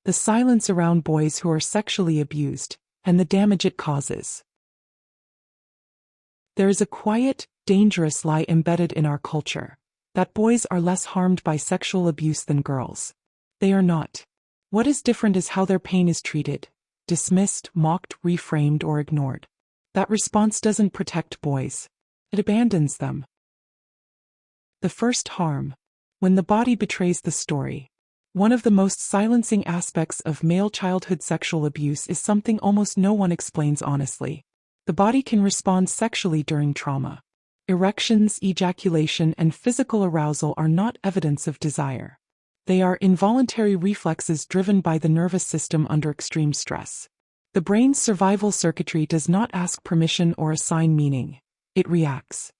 the silence around boys who are sexually abused, and the damage it causes. There is a quiet, dangerous lie embedded in our culture, that boys are less harmed by sexual abuse than girls. They are not. What is different is how their pain is treated, dismissed, mocked, reframed, or ignored. That response doesn't protect boys. It abandons them. The first harm. When the body betrays the story. One of the most silencing aspects of male childhood sexual abuse is something almost no one explains honestly. The body can respond sexually during trauma. Erections, ejaculation, and physical arousal are not evidence of desire. They are involuntary reflexes driven by the nervous system under extreme stress. The brain's survival circuitry does not ask permission or assign meaning. It reacts.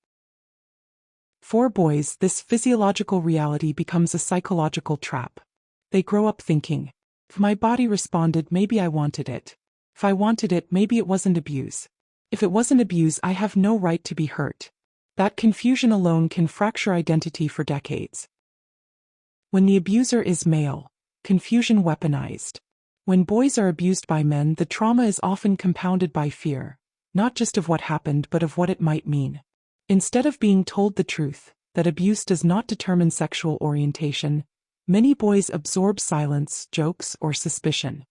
For boys, this physiological reality becomes a psychological trap. They grow up thinking, if my body responded, maybe I wanted it. If I wanted it, maybe it wasn't abuse. If it wasn't abuse, I have no right to be hurt. That confusion alone can fracture identity for decades. When the abuser is male, confusion weaponized. When boys are abused by men, the trauma is often compounded by fear, not just of what happened but of what it might mean. Instead of being told the truth, that abuse does not determine sexual orientation, many boys absorb silence, jokes, or suspicion.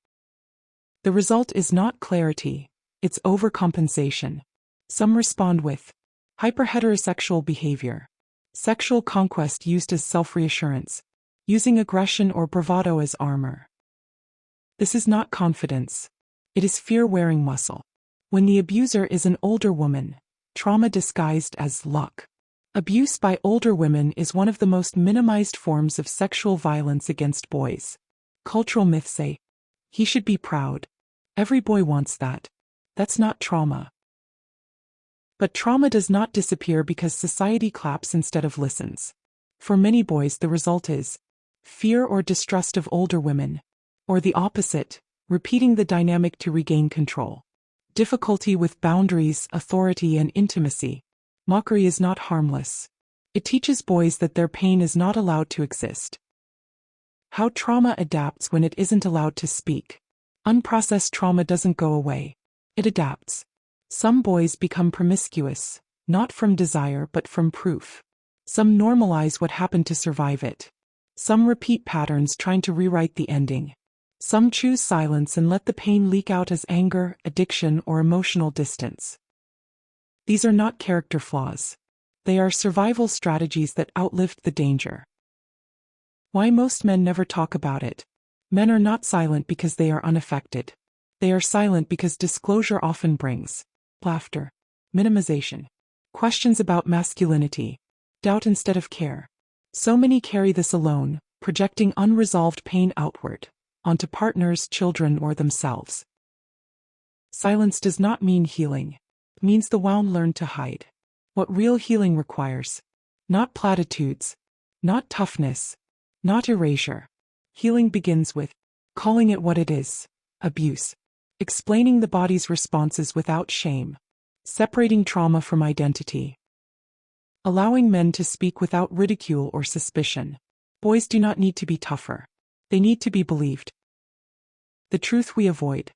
The result is not clarity, it's overcompensation. Some respond with hyperheterosexual behavior, sexual conquest used as self-reassurance, using aggression or bravado as armor. This is not confidence. It is fear wearing muscle. When the abuser is an older woman, trauma disguised as luck. Abuse by older women is one of the most minimized forms of sexual violence against boys. Cultural myths say, he should be proud. Every boy wants that. That's not trauma. But trauma does not disappear because society claps instead of listens. For many boys, the result is fear or distrust of older women, or the opposite, repeating the dynamic to regain control. Difficulty with boundaries, authority, and intimacy. Mockery is not harmless. It teaches boys that their pain is not allowed to exist. How trauma adapts when it isn't allowed to speak. Unprocessed trauma doesn't go away. It adapts. Some boys become promiscuous, not from desire but from proof. Some normalize what happened to survive it. Some repeat patterns trying to rewrite the ending. Some choose silence and let the pain leak out as anger, addiction, or emotional distance. These are not character flaws. They are survival strategies that outlived the danger. Why most men never talk about it. Men are not silent because they are unaffected. They are silent because disclosure often brings laughter, minimization, questions about masculinity, doubt instead of care. So many carry this alone, projecting unresolved pain outward, onto partners, children, or themselves. Silence does not mean healing. It means the wound learned to hide. What real healing requires. Not platitudes. Not toughness. Not erasure. Healing begins with calling it what it is. Abuse. Explaining the body's responses without shame. Separating trauma from identity. Allowing men to speak without ridicule or suspicion. Boys do not need to be tougher. They need to be believed. The truth we avoid.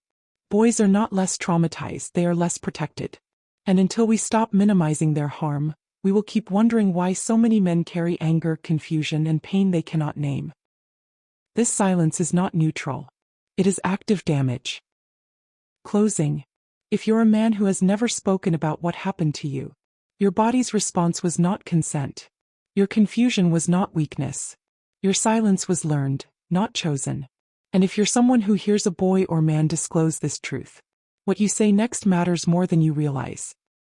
Boys are not less traumatized, they are less protected. And until we stop minimizing their harm, we will keep wondering why so many men carry anger, confusion, and pain they cannot name. This silence is not neutral. It is active damage. Closing. If you're a man who has never spoken about what happened to you, your body's response was not consent. Your confusion was not weakness. Your silence was learned, not chosen. And if you're someone who hears a boy or man disclose this truth, what you say next matters more than you realize.